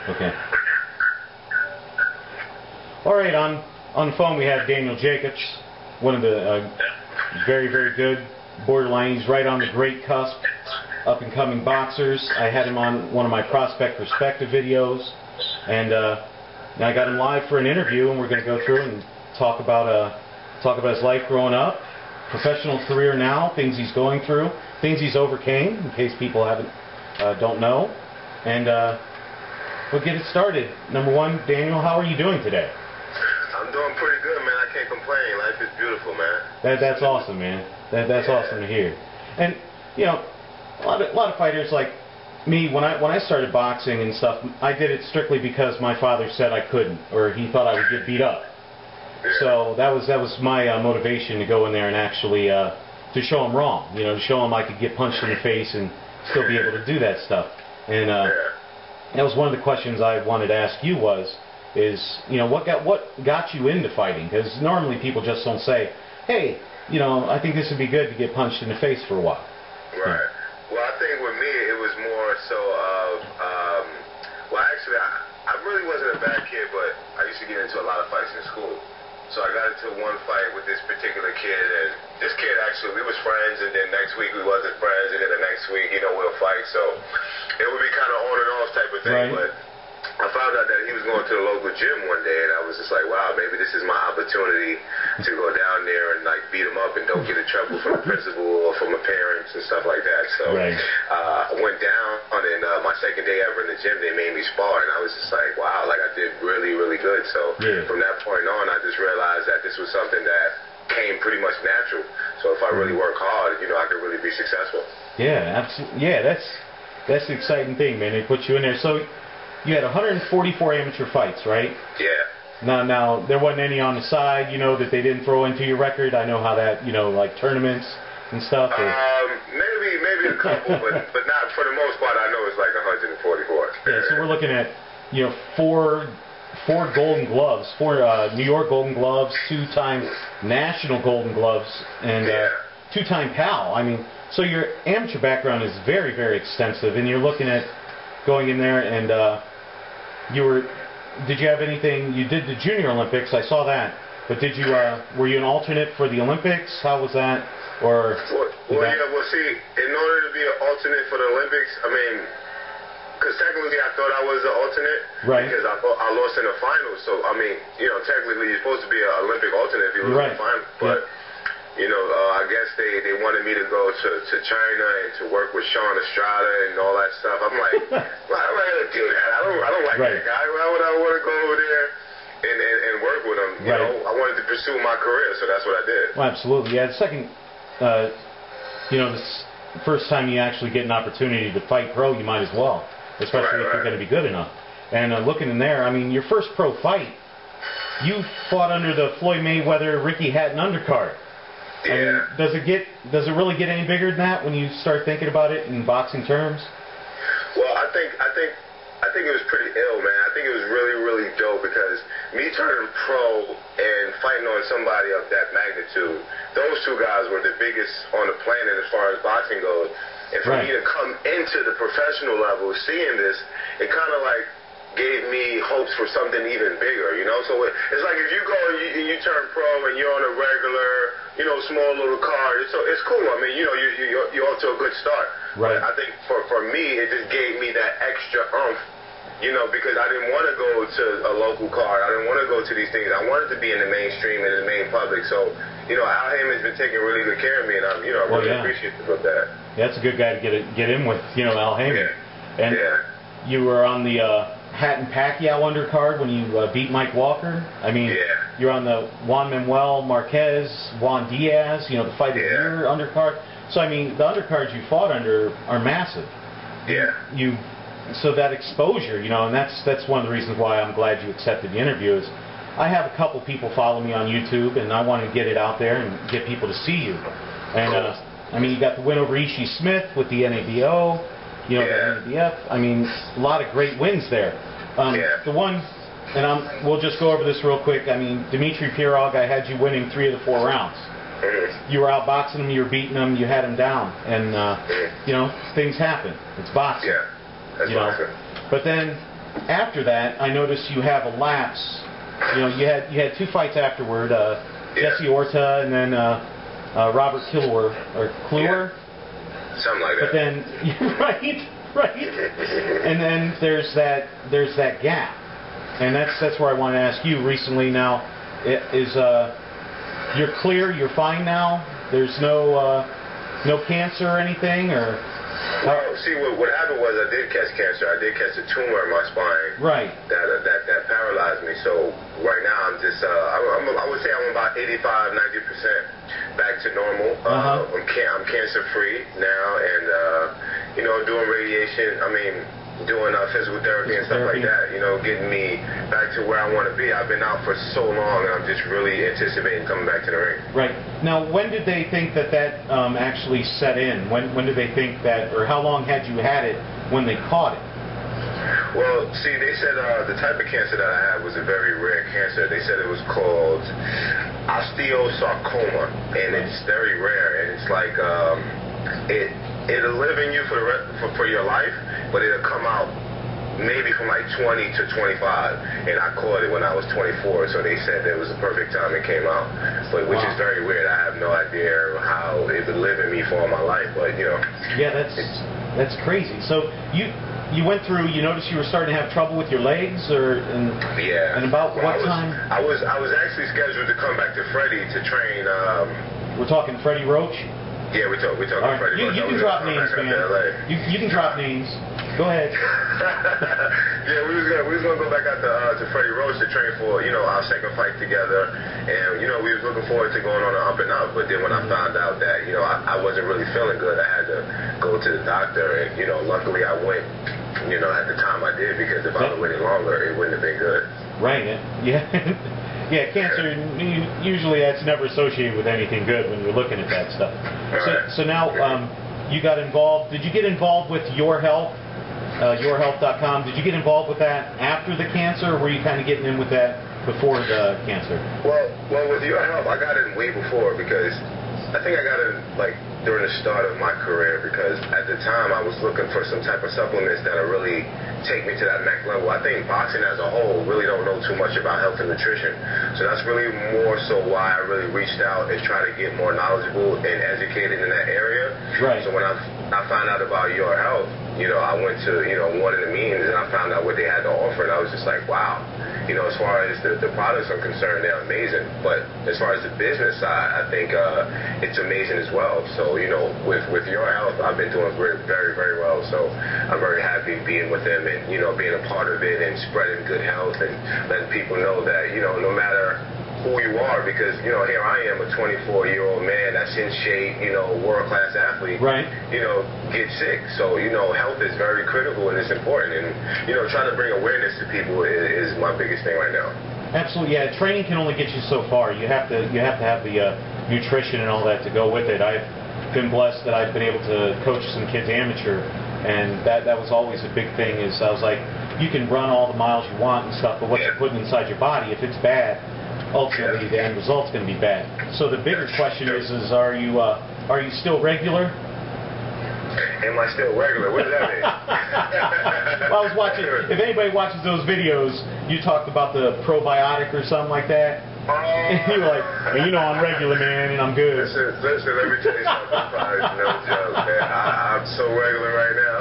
Okay. All right, on the phone we have Daniel Jacobs, one of the very, very good borderline. He's right on the great cusp, up-and-coming boxers. I had him on one of my Prospect Perspective videos, and now I got him live for an interview, and we're going to go through and talk about his life growing up, professional career now, things he's going through, things he's overcame, in case people don't know, and we'll get it started. Number one, Daniel, how are you doing today? I'm doing pretty good, man. I can't complain. Life is beautiful, man. That's awesome, man. That's awesome to hear. And you know, a lot of fighters like me, when I started boxing and stuff, I did it strictly because my father said I couldn't, or he thought I would get beat up. Yeah. So that was my motivation to go in there and actually to show him wrong. You know, to show him I could get punched in the face and still be able to do that stuff. And that was one of the questions I wanted to ask you you know, what got you into fighting? Because normally people just don't say, hey, you know, I think this would be good to get punched in the face for a while. Right. Well, I think with me it was more so of, well, actually, I really wasn't a bad kid, but I used to get into a lot of fights in school. So I got into one fight with this particular kid, and this kid actually, we was friends, and then next week we wasn't friends, and then the next week, you know, we'll fight. So it would be kind of on and off type of thing, right. But I found out that he was going to the local gym one day, and I was just like, wow, maybe this is my opportunity to go down there and like beat him up and don't get in trouble from the principal or from my parents and stuff like that. So right. I went down, and my second day ever in the gym, they made me spar, and I was just like, wow, like I did really, really good. So from that point on, I just realized that this was something that came pretty much natural. So if I really work hard, you know, I could really be successful. Yeah, absolutely. Yeah, that's the exciting thing, man. They put you in there. So you had 144 amateur fights, right? Yeah. Now there wasn't any on the side, you know, that they didn't throw into your record. I know how that, you know, like tournaments and stuff. Maybe a couple, but not for the most part. I know it's like 144. Yeah, so we're looking at, you know, four Golden Gloves, four New York Golden Gloves, 2-time national Golden Gloves, and 2-time PAL. I mean, so your amateur background is very, very extensive, and you're looking at going in there, and did you have anything? You did the Junior Olympics, I saw that, but were you an alternate for the Olympics? How was that? Or well, see, in order to be an alternate for the Olympics, I mean, because technically I thought I was an alternate, right? Because I lost in the finals, so I mean, you know, technically you're supposed to be an Olympic alternate if you lose in the finals, but. Yeah. You know, I guess they wanted me to go to China and to work with Sean Estrada and all that stuff. I'm like, well, I'm not going to do that. I don't like that guy. Why would I want to go over there and work with him? You know, I wanted to pursue my career, so that's what I did. Well, absolutely. Yeah, the second, you know, the first time you actually get an opportunity to fight pro, you might as well, especially if you're going to be good enough. And looking in there, I mean, your first pro fight, you fought under the Floyd Mayweather-Ricky Hatton undercard. Yeah. I mean, does it really get any bigger than that when you start thinking about it in boxing terms? Well, I think it was pretty ill, man. I think it was really, really dope because me turning pro and fighting on somebody of that magnitude, those two guys were the biggest on the planet as far as boxing goes. And for me to come into the professional level, seeing this, it kind of like gave me hopes for something even bigger, you know? So it's like if you go and you turn pro and you're on a regular, you know, small little card, so it's cool. I mean, you know, you're off to a good start. Right. But I think for me, it just gave me that extra oomph, you know, because I didn't want to go to a local card. I didn't want to go to these things. I wanted to be in the mainstream and in the main public. So, you know, Al Heyman's been taking really good care of me, and I'm, you know, really appreciative of that. Yeah, that's a good guy to get in with, you know, Al Heyman. Yeah. And you were on the Hatton-Pacquiao undercard when you beat Mike Walker. I mean, you're on the Juan Manuel Marquez, Juan Diaz, you know, the fight of the year undercard. So, I mean, the undercards you fought under are massive. Yeah. So that exposure, you know, and that's one of the reasons why I'm glad you accepted the interview is I have a couple people follow me on YouTube, and I want to get it out there and get people to see you. And, I mean, you got the win over Ishii Smith with the NABO. You know, the NABF. I mean, a lot of great wins there. The one, and we'll just go over this real quick. I mean, Dmitry Pirog, I had you winning 3 of the 4 rounds. You were outboxing him, you were beating him, you had him down, and you know, things happen. It's boxing. Yeah, that's boxing. But then after that, I noticed you have a lapse. You know, you had 2 fights afterward. Jesse Orta and then Robert Kluwer. Something like that. But then, right. And then there's that gap, and that's where I want to ask you. Recently, now, you're clear? You're fine now? There's no cancer or anything, or? Well, see, what happened was I did catch cancer. I did catch a tumor in my spine. Right. That paralyzed me. So right now I'm just I would say I'm about 85-90% back to normal. I'm cancer free now, and you know, doing radiation. I mean, doing physical therapy and stuff like that. You know, getting me back to where I want to be. I've been out for so long, and I'm just really anticipating coming back to the ring. Right. Now, when did they think that actually set in? When did they think that, or how long had you had it when they caught it? Well, see, they said the type of cancer that I had was a very rare cancer. They said it was called osteosarcoma, and it's very rare, and it's like it'll live in you for your life, but it'll come out maybe from like 20 to 25, and I caught it when I was 24, so they said it was the perfect time it came out, but which is very weird. I have no idea how it would live in me for all my life, but you know. Yeah, that's crazy. So you went through. You noticed you were starting to have trouble with your legs, yeah. And about what time? I was actually scheduled to come back to Freddie to train. We're talking Freddie Roach. Yeah, we talking right. Freddie Roach. You can drop names, man. You can drop names. Go ahead. Yeah, we was gonna go back out to Freddie Roach to train for, you know, our second fight together, and you know, we was looking forward to going on an up and up. But then when I found out that, you know, I wasn't really feeling good, I had to go to the doctor, and you know, luckily I went, you know, at the time I did, because if I would have waited longer, it wouldn't have been good. Right. Yeah. Yeah, cancer, usually that's never associated with anything good when you're looking at that stuff. So now, you got involved. Did you get involved with Your Health, yourhealth.com? Did you get involved with that after the cancer, or were you kind of getting in with that before the cancer? Well, with Your Health, I got in way before, because I think I got in, like, during the start of my career, because at the time I was looking for some type of supplements that'll really take me to that next level. I think boxing as a whole really don't know too much about health and nutrition, so that's really more so why I really reached out and try to get more knowledgeable and educated in that area. Right. So when I found out about Your Health, you know, I went to, you know, one of the meetings, and I found out what they had to offer, and I was just like, wow. You know, as far as the products are concerned, they're amazing. But as far as the business side, I think it's amazing as well. So, you know, with Your Health, I've been doing very, very well. So I'm very happy being with them and, you know, being a part of it and spreading good health and letting people know that, you know, no matter who you are, because, you know, here I am, a 24-year-old man that's in shape, you know, world-class athlete, right, you know, get sick. So, you know, health is very critical and it's important. And, you know, trying to bring awareness to people is my biggest thing right now. Absolutely, yeah. Training can only get you so far. You have to have the nutrition and all that to go with it. I've been blessed that I've been able to coach some kids amateur, and that was always a big thing. Is I was like, you can run all the miles you want and stuff, but what you're putting inside your body, if it's bad, ultimately the end result's going to be bad. So the bigger question is are you still regular? Am I still regular? What does that mean? Well, I was watching. If anybody watches those videos, you talked about the probiotic or something like that. And you were like, well, you know, I'm regular, man, and I'm good. Listen, let me tell you something. No joke, man. I'm so regular right now.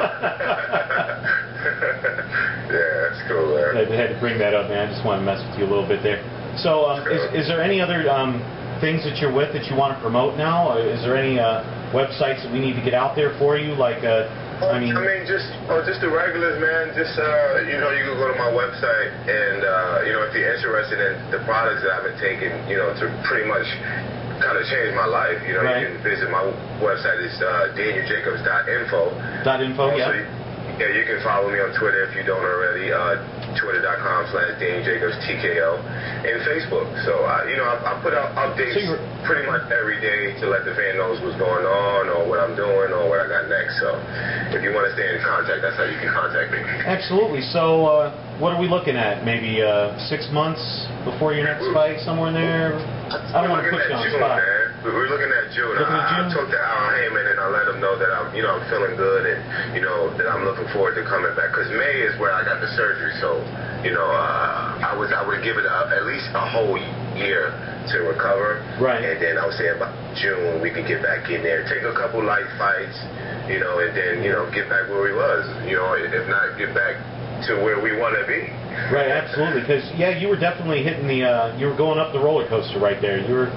Yeah, that's cool, man. I had to bring that up, man. I just want to mess with you a little bit there. So, is there any other things that you're with that you want to promote now? Or is there any websites that we need to get out there for you? Like, I mean, just the regulars, man. Just you know, you can go to my website, and you know, if you're interested in the products that I've been taking, you know, to pretty much kind of change my life, you know, you can visit my website. It's DanielJacobs.info. .info, also, yeah, you can follow me on Twitter if you don't already. Twitter.com/DanielJacobsTKO, and Facebook. So, you know, I put out updates pretty much every day to let the fan knows what's going on or what I'm doing or what I got next. So, if you want to stay in contact, that's how you can contact me. Absolutely. So, what are we looking at? Maybe 6 months before your next fight, somewhere in there? I don't want to put you on the spot. Man. We're looking at June. I talked to Al Heyman and I let him know that I'm feeling good and, that I'm looking forward to coming back. Because May is where I got the surgery, so, I would give it at least a whole year to recover. Right. And then I would say about June we could get back in there, take a couple light fights, and then, get back where we was. If not, get back to where we want to be. Right, absolutely. Because, yeah, you were definitely hitting you were going up the roller coaster right there. You were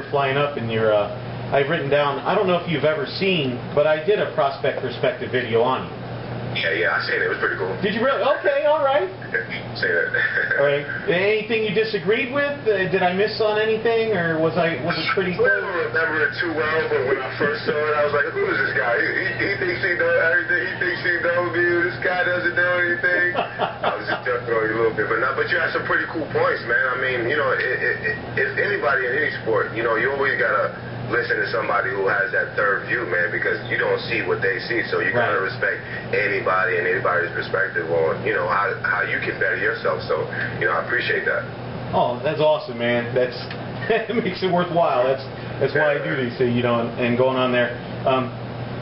flying up, and I've written down, I don't know if you've ever seen, but I did a prospect perspective video on you. Yeah, I seen it. It was pretty cool. Did you really? Okay, all right. Say that. All right. Anything you disagreed with? Did I miss on anything, or was it pretty good? I don't remember it too well, but when I first saw it, I was like, who is this guy? He thinks he knows everything. He thinks he knows me. This guy doesn't know anything. I was just jumping on you a little bit. But you had some pretty cool points, man. I mean, if anybody in any sport, you always got to listen to somebody who has that third view, man, because you don't see what they see, so you gotta respect anybody and anybody's perspective on, how you can better yourself. So, I appreciate that. Oh, that's awesome, man. That makes it worthwhile. That's why I do these things, and going on there.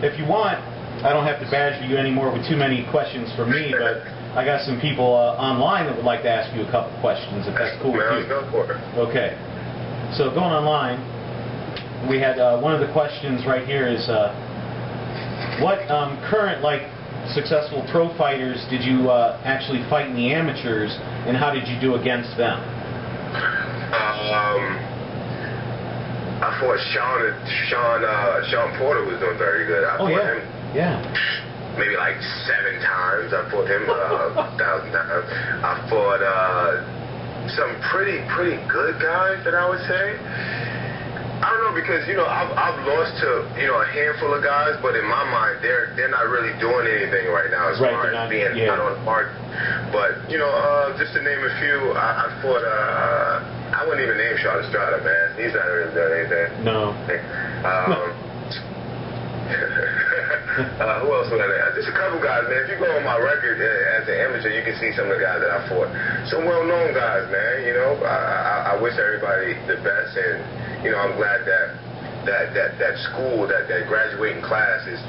If you want, I don't have to badger you anymore with too many questions from me, but I got some people online that would like to ask you a couple questions, if that's cool with you. Let's go for it. Okay. So going online, we had one of the questions right here is what current successful pro fighters did you actually fight in the amateurs, and how did you do against them? I fought Sean Porter was doing very good. I fought him. Yeah. Maybe 7 times. I fought him 1,000 times. I fought some pretty good guys that I would say. I don't know, because I've lost to a handful of guys, but in my mind they're not really doing anything right now as far as being out on the mark. But just to name a few, I fought I wouldn't even name Sean Estrada, man. He's not really doing anything. No. Who else would I name? Just a couple guys, man. If you go on my record as an amateur, you can see some of the guys that I fought. Some well-known guys, man. I wish everybody the best, and I'm glad that school, that graduating class is,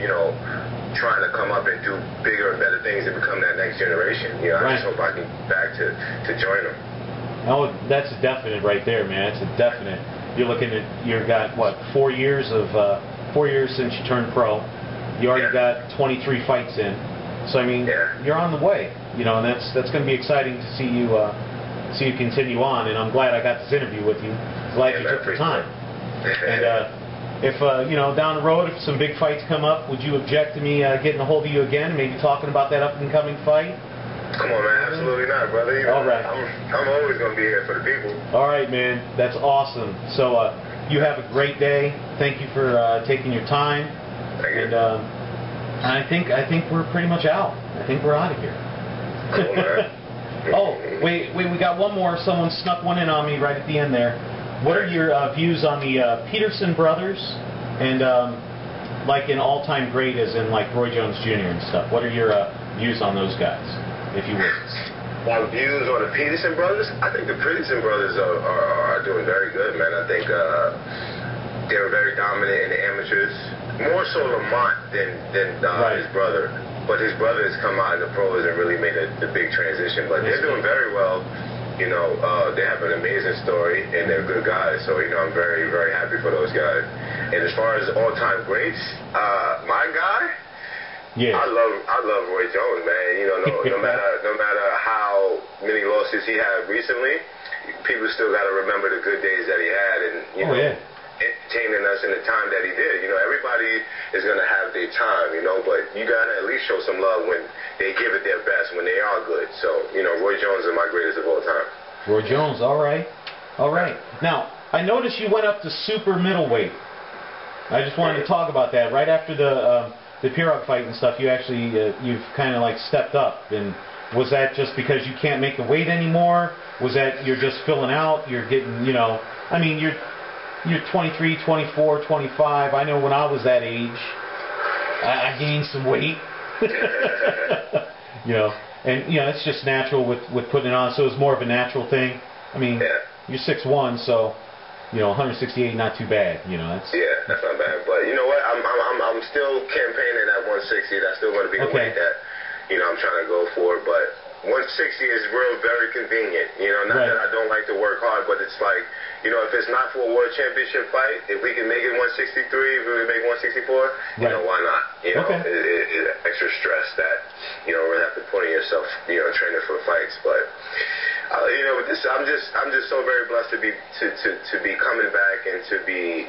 trying to come up and do bigger and better things and become that next generation. I just hope I can get back to join them. Oh, that's a definite right there, man. It's a definite. You're looking at, you've got, 4 years since you turned pro. You already got 23 fights in. So, I mean, you're on the way, and that's going to be exciting to see you continue on, and I'm glad I got this interview with you. Glad you took the time. And if down the road, if some big fights come up, would you object to me getting a hold of you again, maybe talking about that up and coming fight? Come on, man. Absolutely not, brother. All right. I'm always going to be here for the people. All right, man. That's awesome. So you have a great day. Thank you for taking your time. Thank you. And I think we're pretty much out. I think we're out of here. Cool, man. Oh, wait, we got one more. Someone snuck one in on me right at the end there. What are your views on the Peterson brothers and an all-time great as in Roy Jones Jr. and stuff? What are your views on those guys, if you would? My views on the Peterson brothers? I think the Peterson brothers are doing very good, man. I think they're very dominant in the amateurs. More so Lamont than his brother. But his brother has come out in the pros and really made the big transition. But they're doing very well. They have an amazing story, and they're good guys. So, I'm very, very happy for those guys. And as far as all-time greats, my guy, I love Roy Jones, man. No matter how many losses he had recently, people still got to remember the good days that he had, and entertaining us in the time that he did. Everybody is going to have their time, but you got to at least show some love when they give it their best, when they are good. So, Roy Jones is my greatest of all time. Roy Jones, all right. All right. Now, I noticed you went up to super middleweight. I just wanted to talk about that. Right after the Pirog fight and stuff, you actually, you've kind of stepped up. And was that just because you can't make the weight anymore? Was that you're just filling out? You're getting, I mean, you're 23, 24, 25. I know when I was that age, I gained some weight. And it's just natural with putting it on. So it's more of a natural thing. I mean, you're 6'1", so 168, not too bad. That's that's not bad. But you know what? I'm still campaigning at 160. That's still going to be the weight that I'm trying to go for. But 160 is very convenient. Not that I don't like to work hard, but it's like, if it's not for a world championship fight, if we can make it 163, if we can make 164, why not? Extra stress that really have to put on yourself, training for fights. But with this, I'm just so very blessed to be coming back and to be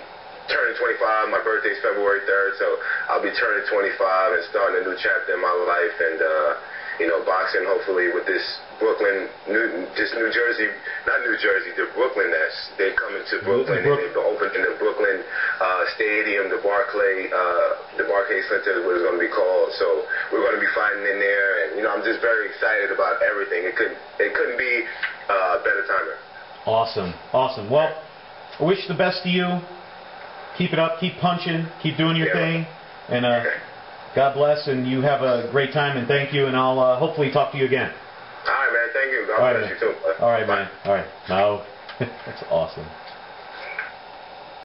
turning 25. My birthday's February 3rd, so I'll be turning 25 and starting a new chapter in my life. And boxing hopefully with this New Jersey, not New Jersey, the Brooklyn Nets. They're coming to Brooklyn and they've opened in the Brooklyn Stadium, the Barclays Center is what it's going to be called. So we're going to be fighting in there, and I'm just very excited about everything. It couldn't be better timing. Awesome. Well, I wish the best to you. Keep it up, keep punching, keep doing your thing, and God bless, and you have a great time, and thank you, and I'll hopefully talk to you again. All right, man. Thank you. God bless you too. All right, man. All right. Now, that's awesome.